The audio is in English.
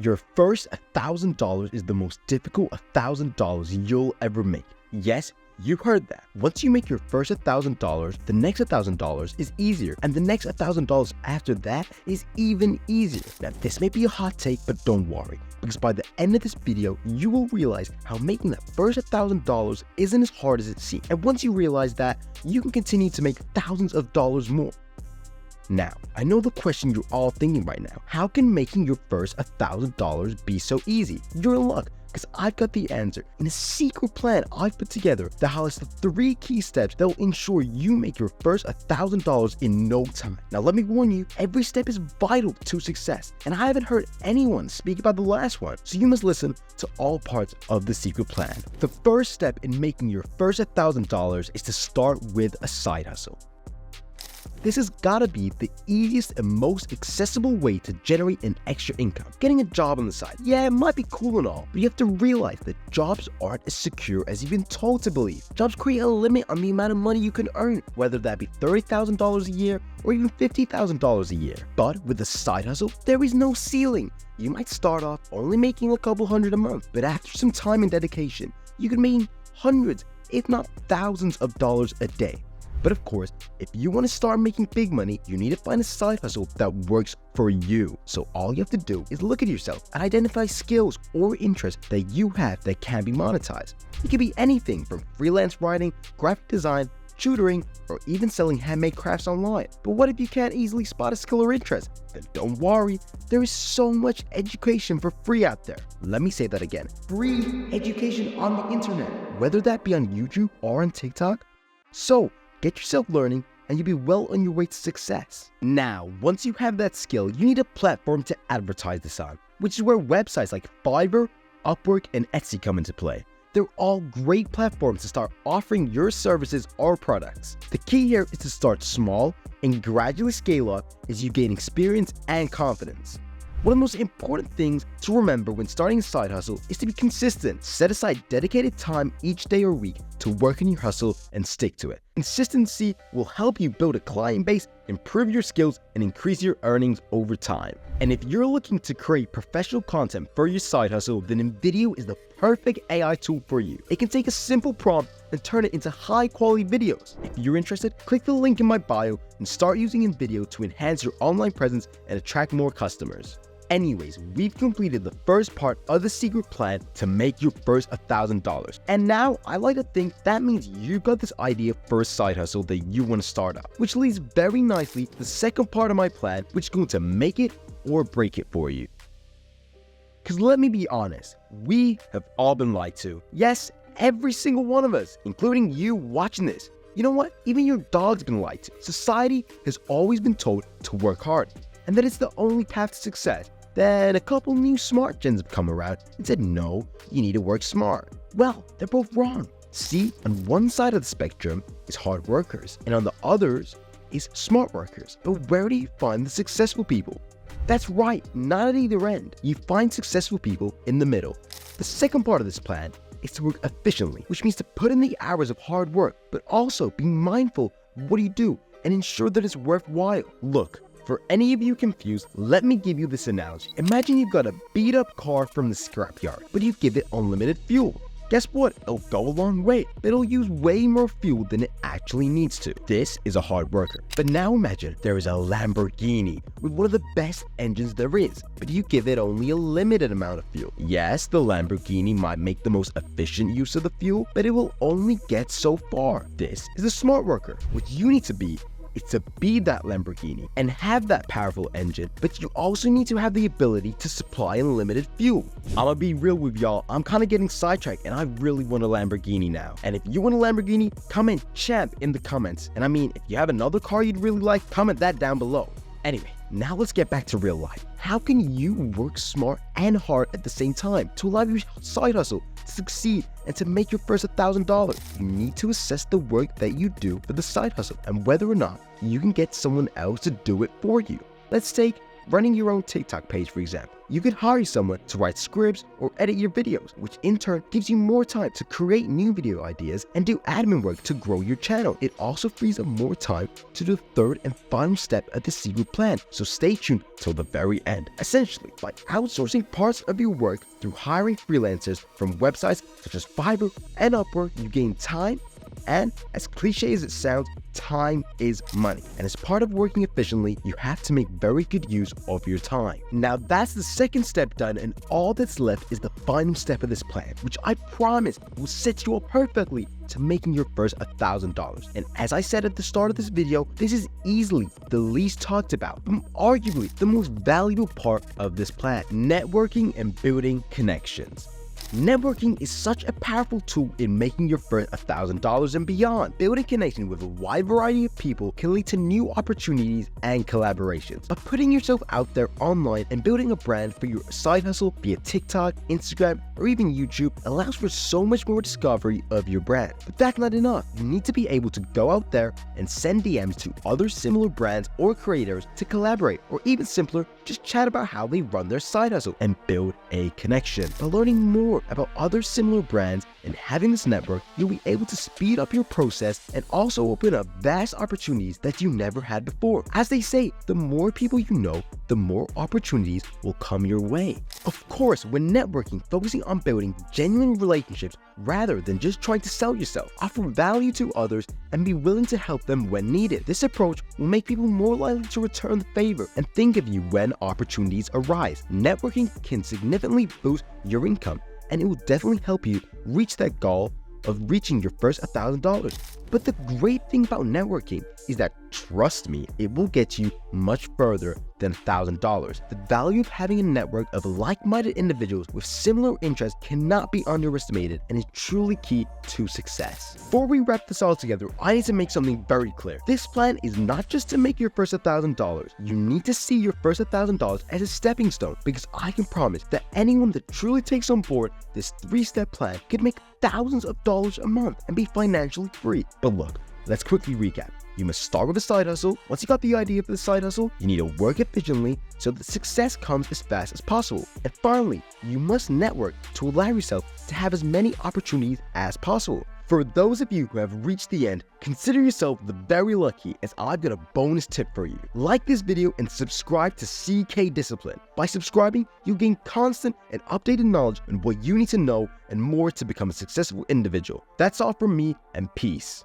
Your first $1,000 is the most difficult $1,000 you'll ever make. Yes, you heard that. Once you make your first $1,000, the next $1,000 is easier, and the next $1,000 after that is even easier. Now, this may be a hot take, but don't worry, because by the end of this video, you will realize how making that first $1,000 isn't as hard as it seems. And once you realize that, you can continue to make thousands of dollars more. Now, I know the question you're all thinking right now. How can making your first $1,000 be so easy? You're in luck, because I've got the answer in a secret plan I've put together that highlights the 3 key steps that will ensure you make your first $1,000 in no time. Now, let me warn you, every step is vital to success, and I haven't heard anyone speak about the last one, so you must listen to all parts of the secret plan. The first step in making your first $1,000 is to start with a side hustle. This has gotta be the easiest and most accessible way to generate an extra income. Getting a job on the side, yeah, it might be cool and all, but you have to realize that jobs aren't as secure as you've been told to believe. Jobs create a limit on the amount of money you can earn, whether that be $30,000 a year or even $50,000 a year. But with a side hustle, there is no ceiling. You might start off only making a couple hundred a month, but after some time and dedication, you can make hundreds, if not thousands of dollars a day. But of course, if you want to start making big money, you need to find a side hustle that works for you. So all you have to do is look at yourself and identify skills or interests that you have that can be monetized. It could be anything from freelance writing, graphic design, tutoring, or even selling handmade crafts online. But what if you can't easily spot a skill or interest? Then don't worry, there is so much education for free out there. Let me say that again, free education on the internet, whether that be on YouTube or on TikTok. So get yourself learning and you'll be well on your way to success. Now, once you have that skill, you need a platform to advertise this on, which is where websites like Fiverr, Upwork, and Etsy come into play. They're all great platforms to start offering your services or products. The key here is to start small and gradually scale up as you gain experience and confidence. One of the most important things to remember when starting a side hustle is to be consistent. Set aside dedicated time each day or week to work on your hustle and stick to it. Consistency will help you build a client base, improve your skills, and increase your earnings over time. And if you're looking to create professional content for your side hustle, then INVIDEO is the perfect AI tool for you. It can take a simple prompt and turn it into high-quality videos. If you're interested, click the link in my bio and start using INVIDEO to enhance your online presence and attract more customers. Anyways, we've completed the first part of the secret plan to make your first $1,000. And now I like to think that means you've got this idea for a side hustle that you want to start up, which leads very nicely to the second part of my plan, which is going to make it or break it for you. Because let me be honest, we have all been lied to. Yes, every single one of us, including you watching this. You know what? Even your dog's been lied to. Society has always been told to work hard and that it's the only path to success. Then a couple new smart gens have come around and said, no, you need to work smart. Well, they're both wrong. See, on one side of the spectrum is hard workers, and on the others is smart workers. But where do you find the successful people? That's right, not at either end. You find successful people in the middle. The second part of this plan is to work efficiently, which means to put in the hours of hard work, but also be mindful of what you do and ensure that it's worthwhile. Look, for any of you confused, let me give you this analogy. Imagine you've got a beat up car from the scrapyard, but you give it unlimited fuel. Guess what? It'll go a long way, but it'll use way more fuel than it actually needs to. This is a hard worker. But now imagine there is a Lamborghini with one of the best engines there is, but you give it only a limited amount of fuel. Yes, the Lamborghini might make the most efficient use of the fuel, but it will only get so far. This is a smart worker. What you need to be is to be that Lamborghini and have that powerful engine, but you also need to have the ability to supply unlimited fuel. I'm gonna be real with y'all, I'm kind of getting sidetracked and I really want a Lamborghini now. And if you want a Lamborghini, comment champ in the comments. And I mean, if you have another car you'd really like, comment that down below. Anyway, now let's get back to real life. How can you work smart and hard at the same time to allow your side hustle to succeed and to make your first $1,000? You need to assess the work that you do for the side hustle and whether or not you can get someone else to do it for you. Let's take running your own TikTok page, for example. You could hire someone to write scripts or edit your videos, which in turn gives you more time to create new video ideas and do admin work to grow your channel. It also frees up more time to do the third and final step of the secret plan, so stay tuned till the very end. Essentially, by outsourcing parts of your work through hiring freelancers from websites such as Fiverr and Upwork, you gain time, and as cliche as it sounds, time is money. And as part of working efficiently, you have to make very good use of your time. Now that's the second step done, and all that's left is the final step of this plan, which I promise will set you up perfectly to making your first $1,000. And as I said at the start of this video, this is easily the least talked about, but arguably the most valuable part of this plan: networking and building connections. Networking is such a powerful tool in making your first $1,000 and beyond. Building connections with a wide variety of people can lead to new opportunities and collaborations. By putting yourself out there online and building a brand for your side hustle via TikTok, Instagram, or even YouTube allows for so much more discovery of your brand. But that's not enough. You need to be able to go out there and send DMs to other similar brands or creators to collaborate, or even simpler, just chat about how they run their side hustle and build a connection. By learning more about other similar brands and having this network, you'll be able to speed up your process and also open up vast opportunities that you never had before. As they say, the more people you know, the more opportunities will come your way. Of course, when networking, focusing on building genuine relationships rather than just trying to sell yourself. Offer value to others and be willing to help them when needed. This approach will make people more likely to return the favor and think of you when opportunities arise. Networking can significantly boost your income, and it will definitely help you reach that goal of reaching your first $1,000. But the great thing about networking is that, trust me, it will get you much further than $1,000. The value of having a network of like-minded individuals with similar interests cannot be underestimated and is truly key to success. Before we wrap this all together, I need to make something very clear. This plan is not just to make your first $1,000. You need to see your first $1,000 as a stepping stone, because I can promise that anyone that truly takes on board this 3-step plan could make thousands of dollars a month and be financially free. But look, let's quickly recap. You must start with a side hustle. Once you got the idea for the side hustle, you need to work efficiently so that success comes as fast as possible. And finally, you must network to allow yourself to have as many opportunities as possible. For those of you who have reached the end, consider yourself the very lucky, as I've got a bonus tip for you. Like this video and subscribe to CK Discipline. By subscribing, you'll gain constant and updated knowledge on what you need to know and more to become a successful individual. That's all from me, and peace.